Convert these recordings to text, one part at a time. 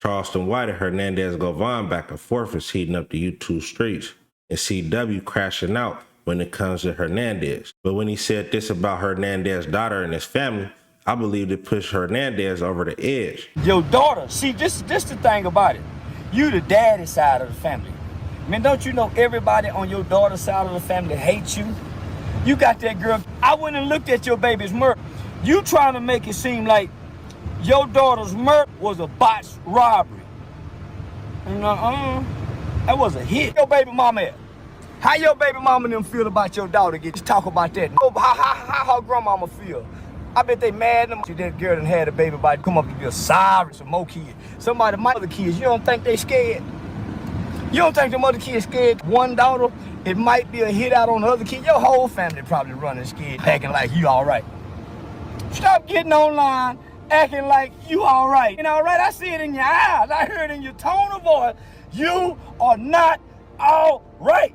Charleston White and Hernandez Govan back and forth is heating up the YouTube streets, and CW crashing out when it comes to Hernandez. But when he said this about Hernandez's daughter and his family, I believe it pushed Hernandez over the edge. Your daughter, see, this the thing about it. You the daddy side of the family. Man, don't you know everybody on your daughter's side of the family hates you? You got that girl. I went and looked at your baby's murder. You trying to make it seem like your daughter's murder was a botched robbery. That was a hit. Your baby mama at? How your baby mama and them feel about your daughter? Just talk about that. How her grandmama feel? I bet they mad at them. That girl done had a baby by come up to be sorry, some more kids. Somebody, my other kids, you don't think they scared? You don't think them other kids scared? One daughter, it might be a hit out on the other kid. Your whole family probably running scared, acting like you all right. Stop getting online, acting like you all right. You all right? I see it in your eyes. I heard it in your tone of voice. You are not all right.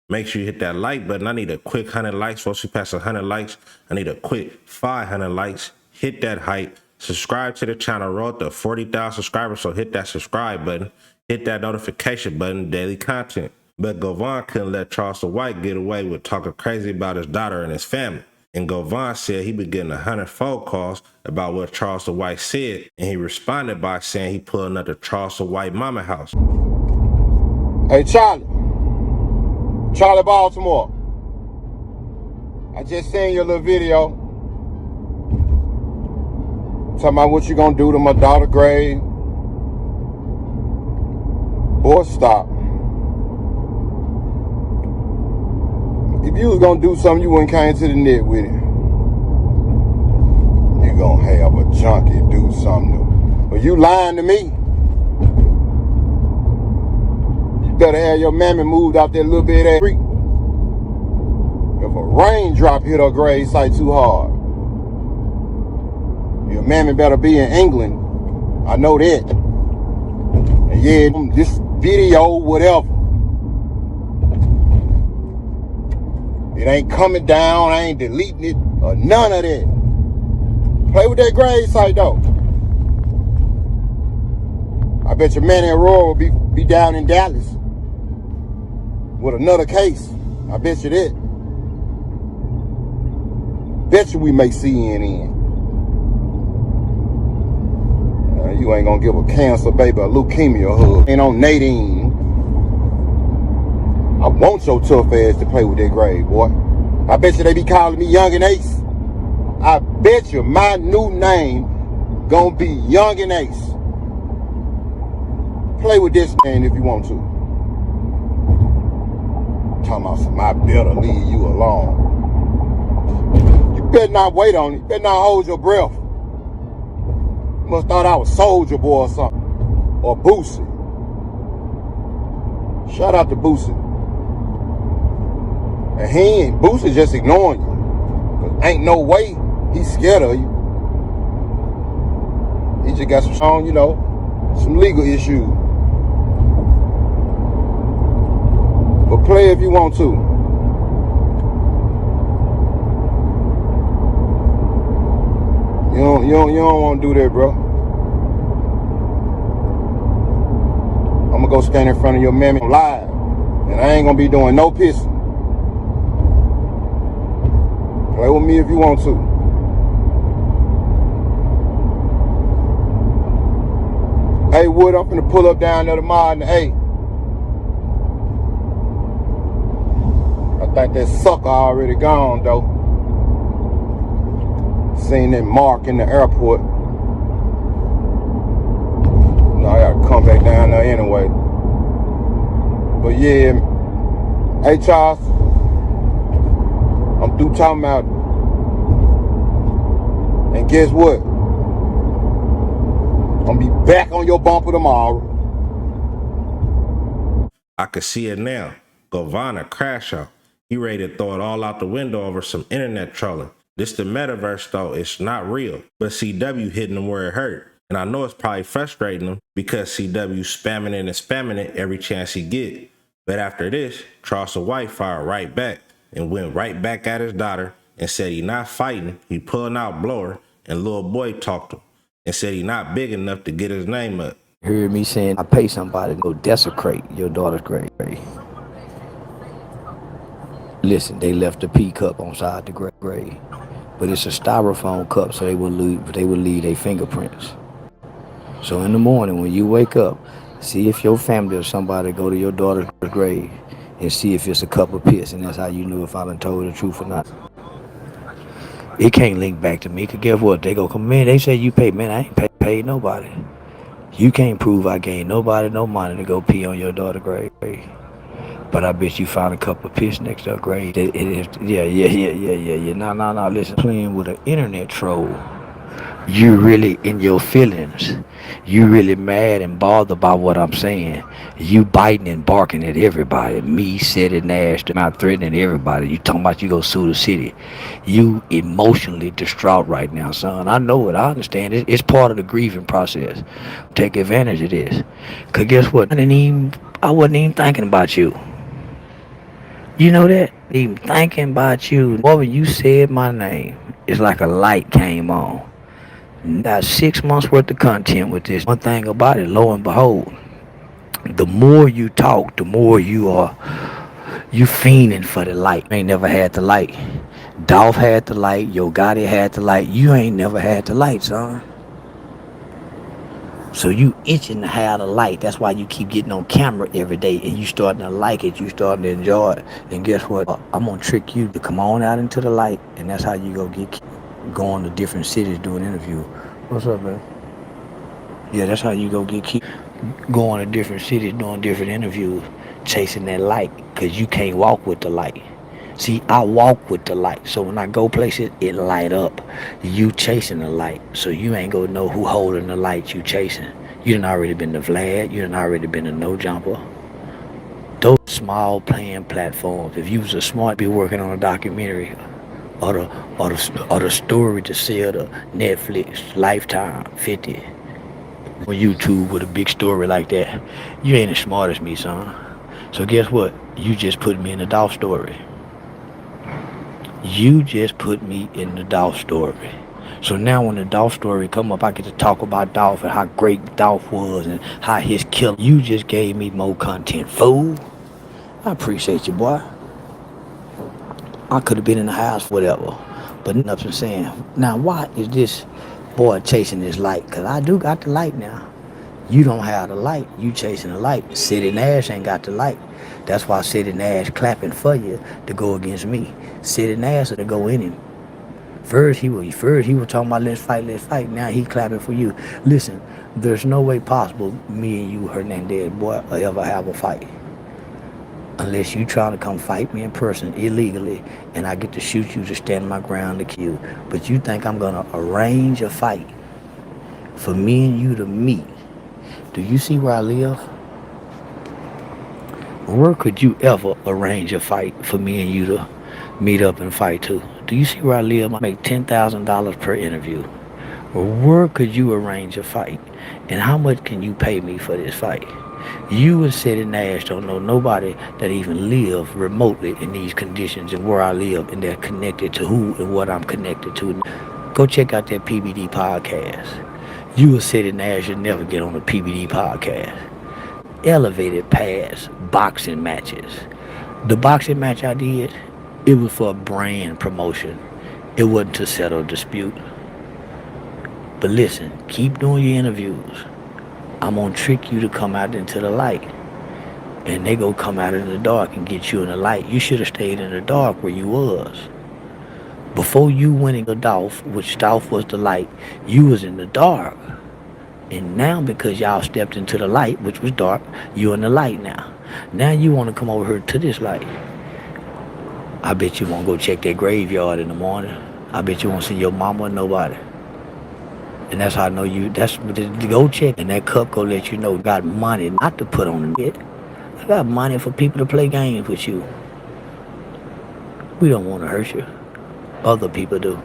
Make sure you hit that like button. I need a quick 100 likes. Once we pass 100 likes, I need a quick 500 likes. Hit that hype. Subscribe to the channel. Roll to 40,000 subscribers, so hit that subscribe button. Hit that notification button, daily content. But Govan couldn't let Charleston White get away with talking crazy about his daughter and his family. And Govan said he been getting 100 phone calls about what Charleston White said, and he responded by saying he pulling up the Charleston White mama house. Hey, Charlie Baltimore. I just seen your little video talking about what you gonna do to my daughter grave. Boy, stop. If you was gonna do something, you wouldn't came to the net with it. You gonna have a junkie do something. Well, you lying to me. You better have your mammy moved out that little bit of that street. If a raindrop hit her grave site too hard, your mammy better be in England. I know that. And yeah, this video, whatever. It ain't coming down, I ain't deleting it, or none of that. Play with that grave site though. I bet your man in ARORA will be down in Dallas with another case. I bet you that. Bet you we make CNN. You ain't gonna give a cancer baby a leukemia hug. Ain't on Nadine. I want your tough ass to play with that grave, boy. I bet you they be calling me Young and Ace. I bet you my new name gonna be Young and Ace. Play with this man if you want to. Talking about some, I better leave you alone. You better not wait on it. You better not hold your breath. You must thought I was Soulja Boy or something. Or Boosie. Shout out to Boosie. And Boosie just ignoring you. Ain't no way he's scared of you. He just got some, you know, some legal issues. But play if you want to. You don't want to do that, bro. I'm gonna go stand in front of your mammy live, and I ain't gonna be doing no pissing. Play with me if you want to. Hey, Wood, I'm finna pull up down there tomorrow in the A. I think that sucker already gone, though. Seen that mark in the airport. No, I gotta come back down there anyway. But yeah, hey, Charles. I'm through talking about it. And guess what? I'm gonna be back on your bumper tomorrow. I could see it now. Govan a crash out. He ready to throw it all out the window over some internet trolling. This the metaverse though, it's not real. But CW hitting him where it hurt. And I know it's probably frustrating him because CW spamming it and spamming it every chance he get. But after this, Charleston White fired right back and went right back at his daughter and said he not fighting, he pulling out blower, and little boy talked to him and said he not big enough to get his name up. heard me saying I pay somebody to go desecrate your daughter's grave. Listen, they left the pee cup on side the grave, but it's a styrofoam cup, so they would leave their fingerprints. So in the morning when you wake up, see if your family or somebody go to your daughter's grave and see if it's a cup of piss, and that's how you know if I done told the truth or not. It can't link back to me, cause guess what? They go come, man, they say you paid, man, I ain't paid nobody. You can't prove I gave nobody no money to go pee on your daughter's grave. But I bet you found a cup of piss next to her grave. Yeah. No, listen, playing with an internet troll. You really in your feelings. You really mad and bothered by what I'm saying. You biting and barking at everybody. Me, City Nash, out threatening everybody. You talking about you go sue the city. You emotionally distraught right now, son. I know it. I understand it. It's part of the grieving process. Take advantage of this. Cause guess what? I wasn't even thinking about you. You know that? Even thinking about you. Boy, when you said my name, it's like a light came on. Got 6 months worth of content with this. One thing about it, lo and behold, the more you talk, the more you fiending for the light. You ain't never had the light. DOLPH had the light. Yo GOTTI had the light. You ain't never had the light, son. So you itching to have the light. That's why you keep getting on camera every day, and you starting to like it. You starting to enjoy it. And guess what? I'm gonna trick you to come on out into the light, and that's how you going to different cities doing interviews. What's up, man? Yeah, that's how you keep going to different cities doing different interviews, chasing that light, because you can't walk with the light. See, I walk with the light, so when I go places, it light up. You chasing the light, so you ain't gonna know who holding the light you chasing. You done already been to VLAD, you done already been to No Jumper. Those small playing platforms, if you was a smart, be working on a documentary, or the story to sell to Netflix, Lifetime, 50. On YouTube with a big story like that, you ain't as smart as me, son. So guess what? You just put me in the DOLPH story. You just put me in the DOLPH story. So now when the DOLPH story come up, I get to talk about DOLPH and how great DOLPH was and how his killer. You just gave me more content, fool. I appreciate you, boy. I could have been in the house, whatever. But up and saying, now why is this boy chasing this light? Because I do got the light now. You don't have the light. You chasing the light. City Nash ain't got the light. That's why City Nash clapping for you to go against me. City Nash to go in him. First he was talking about let's fight. Now he clapping for you. Listen, there's no way possible me and you, Hernandez, boy, will ever have a fight. Unless you trying to come fight me in person illegally and I get to shoot you to stand my ground to kill. But you think I'm gonna arrange a fight for me and you to meet? Do you see where I live? Where could you ever arrange a fight for me and you to meet up and fight to? Do you see where I live? I make $10,000 per interview. Where could you arrange a fight? And how much can you pay me for this fight? You and City Nash don't know nobody that even live remotely in these conditions and where I live, and they're connected to who and what I'm connected to. Go check out that PBD podcast. You and City Nash should never get on the PBD podcast. Elevated past boxing matches. The boxing match I did, it was for brand promotion. It wasn't to settle a dispute. But listen, keep doing your interviews. I'm gonna trick you to come out into the light. And they gonna come out in the dark and get you in the light. You should have stayed in the dark where you was. Before you went into DOLPH, which DOLPH was the light, you was in the dark. And now because y'all stepped into the light, which was dark, you in the light now. Now you wanna come over here to this light. I bet you won't go check that graveyard in the morning. I bet you won't see your mama or nobody. And that's how I know you, that's to go check. And that cup go let you know, got money not to put on the net. I got money for people to play games with you. We don't want to hurt you. Other people do.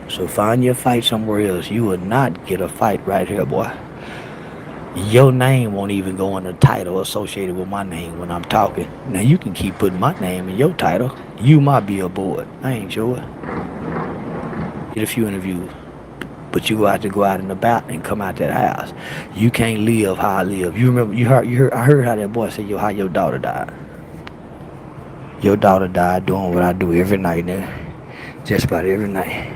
So find your fight somewhere else. You will not get a fight right here, boy. Your name won't even go in the title associated with my name when I'm talking. Now you can keep putting my name in your title. You might be aboard. I ain't sure. Get a few interviews. but you got to go out and about and come out that house. You can't live how I live. You remember, I heard how that boy said, how your daughter died. Your daughter died doing what I do every night, nigga. Just about every night.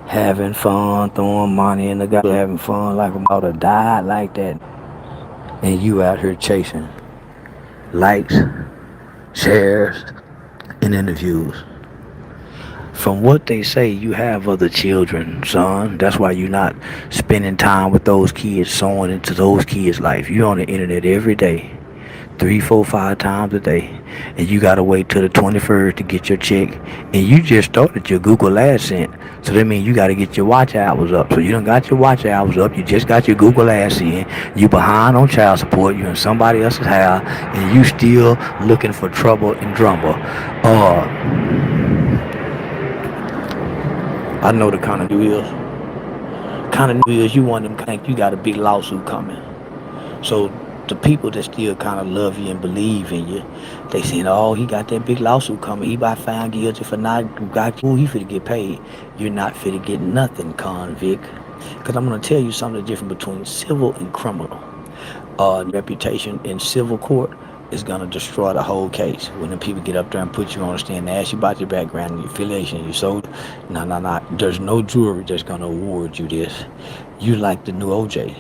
Having fun, throwing money in the guy, having fun like my daughter died like that. And you out here chasing likes, shares, and interviews. From what they say, you have other children, son. That's why you're not spending time with those kids, sowing into those kids' life. You're on the internet every day, 3, 4, 5 times a day, and you gotta wait till the 21st to get your check. And you just started your Google AdSense, so that means you gotta get your watch hours up. So you done got your watch hours up. You just got your Google AdSense. You behind on child support. You in somebody else's house, and you still looking for trouble and drama. I know the kind of you is. You want them think you got a big lawsuit coming. So the people that still kind of love you and believe in you, they saying, oh, he got that big lawsuit coming. He about found guilty for not got you. He finna get paid. You're not finna get nothing, convict. Because I'm going to tell you something different between civil and criminal. Reputation in civil court is going to destroy the whole case. When the people get up there and put you on the stand and ask you about your background and your affiliation, your soul, no. There's no jury that's going to award you this. You like the new OJ.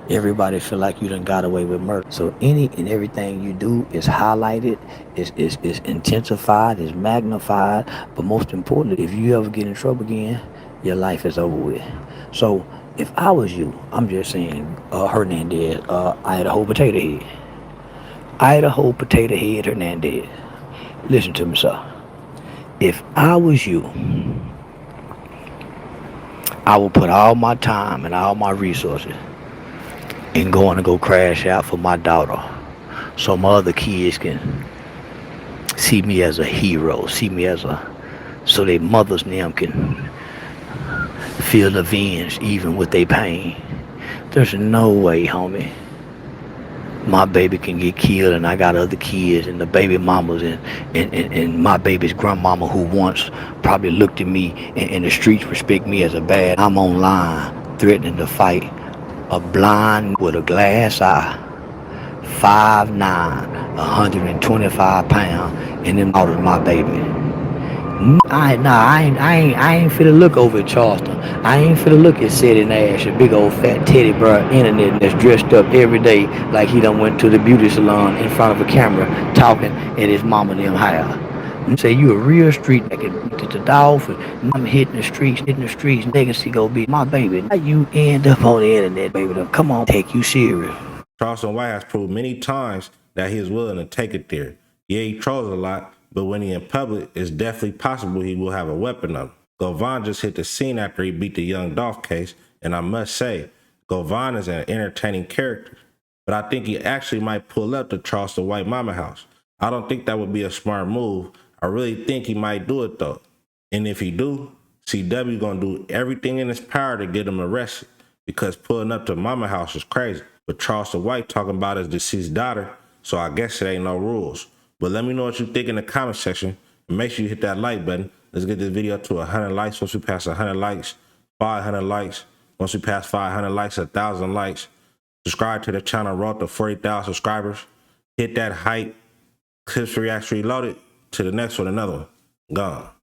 Everybody feel like you done got away with murder. So any and everything you do is highlighted, is intensified, is magnified. But most importantly, if you ever get in trouble again, your life is over with. So if I was you, I'm just saying, Hernandez, Idaho potato head. Idaho potato head Hernandez. Listen to me, sir. If I was you, I would put all my time and all my resources in going to go crash out for my daughter, so my other kids can see me as a hero, so their mothers and them can feel avenged even with their pain. There's no way, homie, my baby can get killed and I got other kids and the baby mamas and my baby's grandmama who once probably looked at me and the streets respect me as a bad. I'm online threatening to fight a blind with a glass eye, 5'9", 125 pounds, and them out of my baby. I ain't finna look over at Charleston. I ain't finna look at City Nash, a big old fat teddy bear internet that's dressed up every day like he done went to the beauty salon in front of a camera talking at his mama them house. You say you a real street nigga, get the DOLPH, and I'm hitting the streets, legacy go be my baby. Now you end up on the internet, baby. Come on, take you serious. Charleston White has proved many times that he is willing to take it there. Yeah, he trolls a lot, but when he in public, it's definitely possible he will have a weapon on him. Govan just hit the scene after he beat the young DOLPH case, and I must say, Govan is an entertaining character, but I think he actually might pull up to Charleston White mama house. I don't think that would be a smart move. I really think he might do it though. And if he do, CW gonna do everything in his power to get him arrested, because pulling up to mama house is crazy. But Charleston White talking about his deceased daughter, so I guess it ain't no rules. But let me know what you think in the comment section. And make sure you hit that like button. Let's get this video to 100 likes. Once we pass 100 likes, 500 likes. Once we pass 500 likes, 1,000 likes. Subscribe to the channel, Raww to 40,000 subscribers. Hit that hype. Clips Reacts Reloaded. To the next one, another one. Gone.